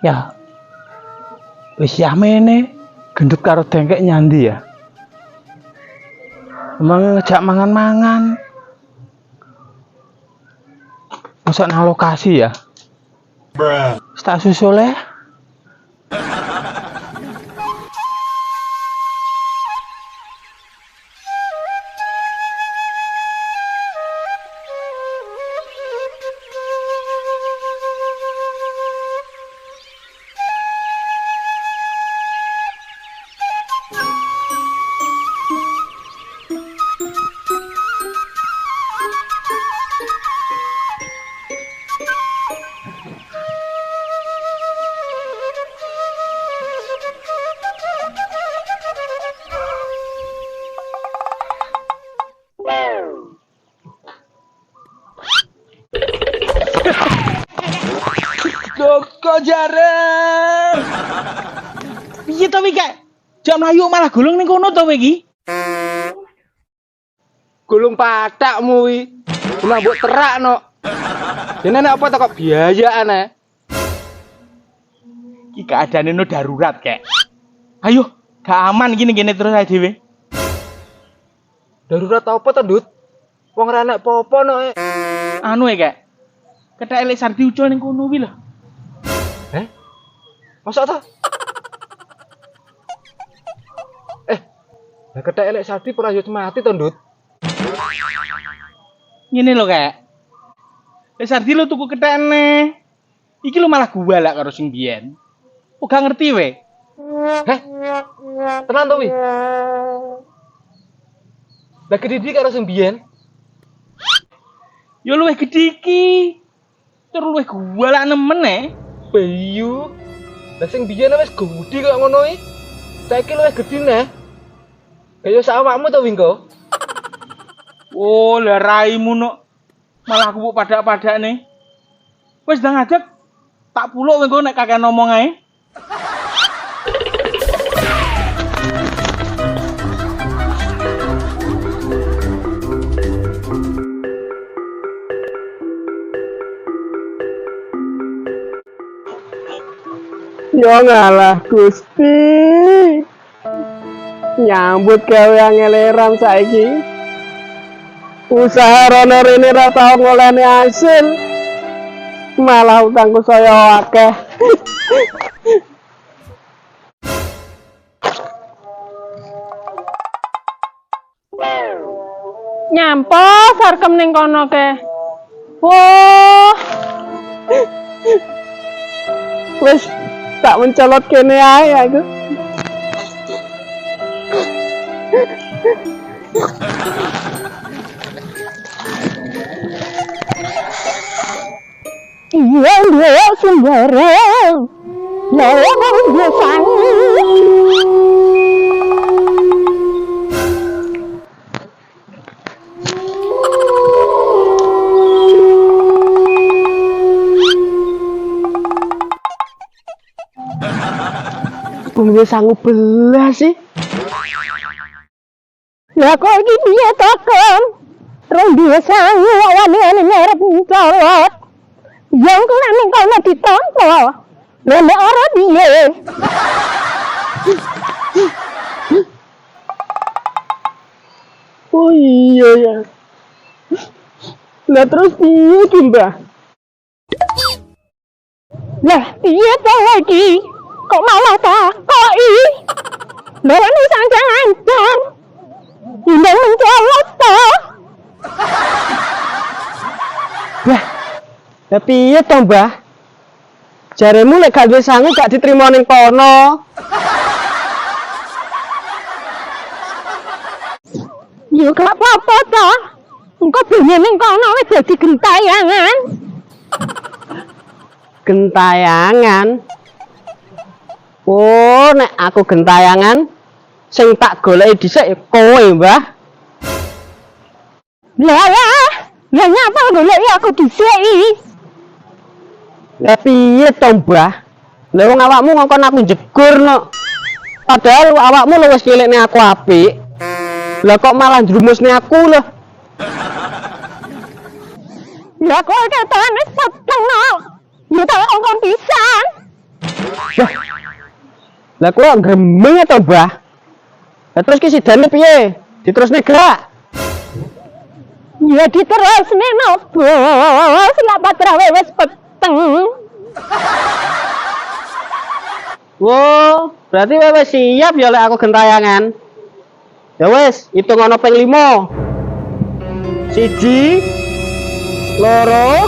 Ya. Wis yamene gendut karo dengkek nyandi ya. Emang ngejak mangan-mangan. Masa nang lokasi ya? Tak susul ya. Joko jarang. Piye to iki? Jak mlayu malah gulung ning kono to iki? Gulung patakmu wi. Cuma mbok terakno. Dene nek apa to kok biayaan ae. Iki keadaane no darurat kek. Ayo, gak aman gini terus ae dhewe. Darurat apa to, Ndut? Wong ra nek apa-apa no. Anu kek. Kethek elek Sardi ucul ning kono wi lho. Masa to? Lah kethek elek Sardi ora yo mati to, Ndut? Ngene lho kek. Lek Sardi lho tuku kethekne. Iki lho malah gua lak karo sing biyen. Kok gak ngerti we? Tenan to wi? Lah kedidi karo sing biyen. Yo luwih gedhe iki. Tur luwih gua lak nemen Bayu. Lah sing biyen wis gedhi kok ngono iki. Saiki luwih gedhi neh. Kaya sak awakmu to Wingko. Oh, lah raimu no. Malah aku padak-padak nih. Wis ndang ngadeg. Tak puluk Wingko nek kakek ngomong ae. Yo ngalah Gusti. Nyambut gawe angeleran saiki. Usaha rono rene ra tau ngolehne hasil. Malah utangku saya akeh. Nyampo sarkem ning kono ke. Wah. Wis tak mencolot kene ae aku. Iya sembarang. Lawang biasa. Wong sanggup belas sih. Lah kok iki piye to, Kon? Rong dhewe sangu awane nyerep colot. Yang kula ning kono ditampa. Lah nek ora piye? Oh iya ya. Lah terus piye ki, Mbah? Lah piye to iki? Kok malah takoki? Lah ini sanjang ancam. Ndang mencolot to. Lah piye to, Mbah? Jaremu lek gak duwe sangu gak diterima ning kono. Yo gak apa-apa to. Engko bengi ning kono wis dadi gentayangan. Gentayangan. Oh, nek aku gentayangan sing tak goleki dhisik kowe, Mbah. Lah nyapa goleki aku dhisik iki? Lah piye to, Mbah? Lah wong awakmu ngongkon aku jegur no. Padahal awakmu lu wis nyelikne aku apik. Lah kok malah njrumusne aku lho. Lah kok ketane peteng no. Yo tak ngongkon pisan. Lah kok gremeng to, Mbah? Lah terus ki sidane piye? Diterusne gak? Ya diterusne nopo? Lah patrawe wis peteng. Wo, berarti wis siap ya lek aku gentayangan. Ya wis, hitung ana ping 5. 1 loro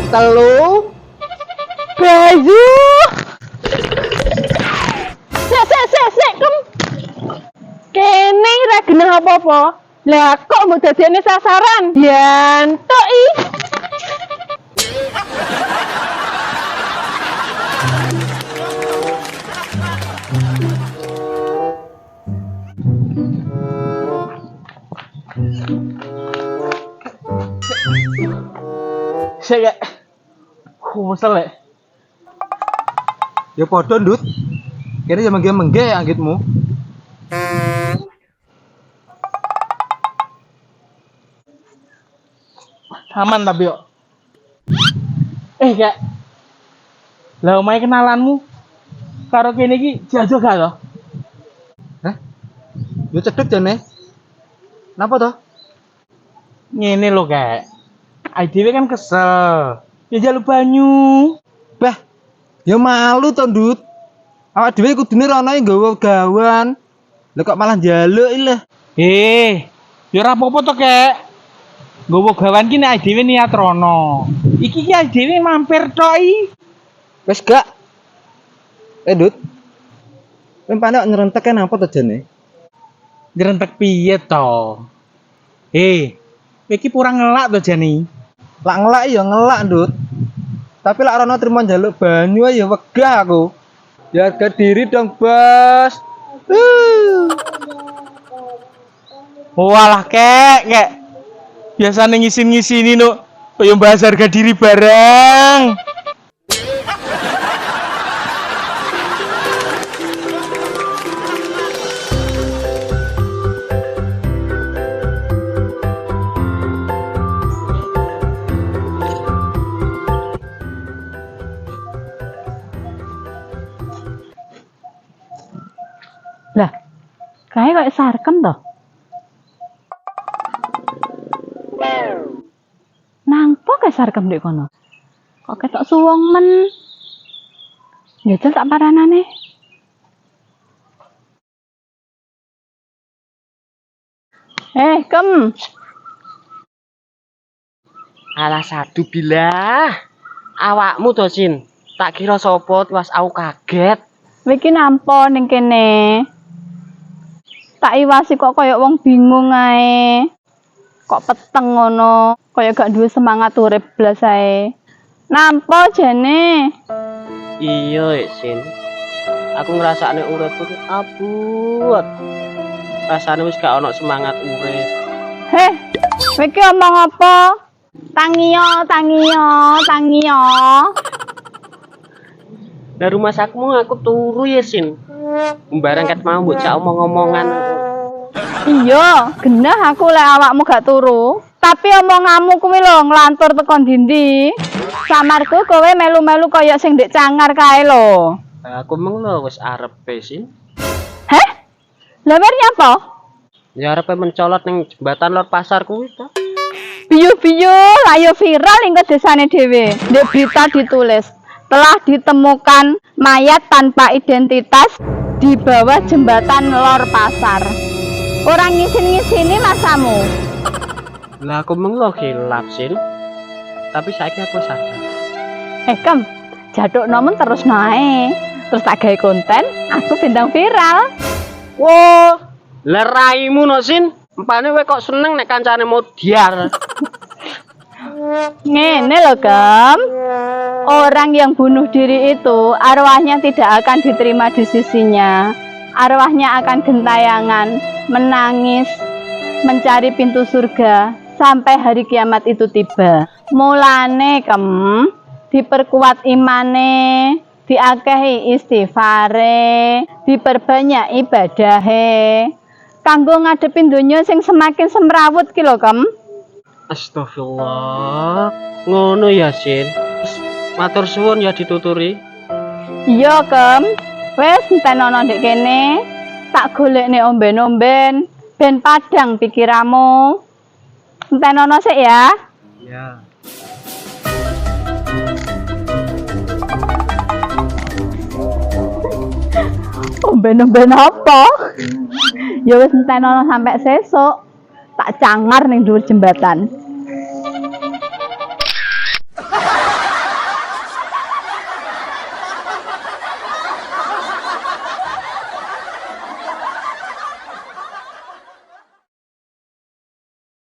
3 Bayu. Sek, Kem. Kene ora genah apa-apa. Lah kok mbok dadekne sasaran? Yantuk i. Sik gak. Mesel lek. Ya padha, Ndut. Kene ya mengge-mengge anggitmu. Aman tapi kok. Gak. Lah omahe kenalanmu karo kene iki jajo gak to? Hah? Yo cedhek jane. Napa toh? Ngene lho, Kak. Ai dhewe kan kesel. Ya jalu banyu. Bah, ya malu to, Ndut. Awak dhewe kudune rono nggawa gawan. Lah kok malah njaluk iki lho. Ya ora apa-apa to, Kak. Nggowo gawan ki nek ai dhewe niat rono. Iki ki ai dhewe mampir tok i. Wis gak? Ndut. Rempane kok nyerentek napa to jane? Nyerentek piye to? Iki kurang ngelak to jane. Lak ngelak ya ngelak, Ndut. Tapi lak rono trimo njaluk banyu ya wegah aku. Ya harga diri dong, Bos. Walah, Kek. Biasane ngisin-ngisini no, kaya bahas harga diri bareng. Lah, kayak sarkem toh. Nangpo kayak sarkem dek kono. Kok ketok suwong men. Jajal tak paranane. Kem. Alah sadu bilah. Awakmu to, Sin. Tak kira sapa was aku kaget. Iki nampo ning kene. Tak iwasi kok koyo wong bingung ae. Kok peteng ngono, koyo gak duwe semangat urip blas ae. Nampo jane. Iya, Sin. Aku ngrasakne uripku ki abot. Rasane wis gak ono semangat urip. Iki omong apa? Tangiyo. Dari rumah sakmu aku turu ya, Sin. Mbarang ket mau mbok cak omong-omongan. Iya, genah aku lek awakmu gak turu. Tapi omonganmu kuwi lho nglantur tekan dindi. Samarku kowe melu-melu kaya sing ndek cangar kae lho. Aku meng lho wis arepe, Sin. Lah mari apa? Ya arepe mencolot ning jembatan lor pasar kuwi to. Biyu-biyu layo viral ing desane dhewe. Ndek berita ditulis, telah ditemukan mayat tanpa identitas di bawah jembatan lor pasar. Orang ngisin-ngisini masamu. Lah aku meng lho khilaf, Sin. Tapi saiki aku sadar. Kem, jaduk nomen terus nae. Terus tak gawe konten, aku bintang viral. Wo, leraimu no, Sin. Empane kowe kok seneng nek kancane modiar. Ngene lho, Kem. Orang yang bunuh diri itu arwahnya tidak akan diterima di sisinya. Arwahnya akan gentayangan, menangis, mencari pintu surga sampai hari kiamat itu tiba. Mulane, Kem, diperkuat imane, diakehi istighfare, diperbanyak ibadahe. Kanggo ngadepin donya sing semakin semrawut ki lho, Kem. Astagfirullah. Ngono ya, Sin. Matur suwun ya dituturi. Iya, Kem. Wes entenono ndek kene. Tak golekne omben-omben ben padang pikiramu. Entenono sik ya. Ya. Omben-omben apa? Ya wis entenono sampai sesuk. Tak cangar ning dhuwur jembatan.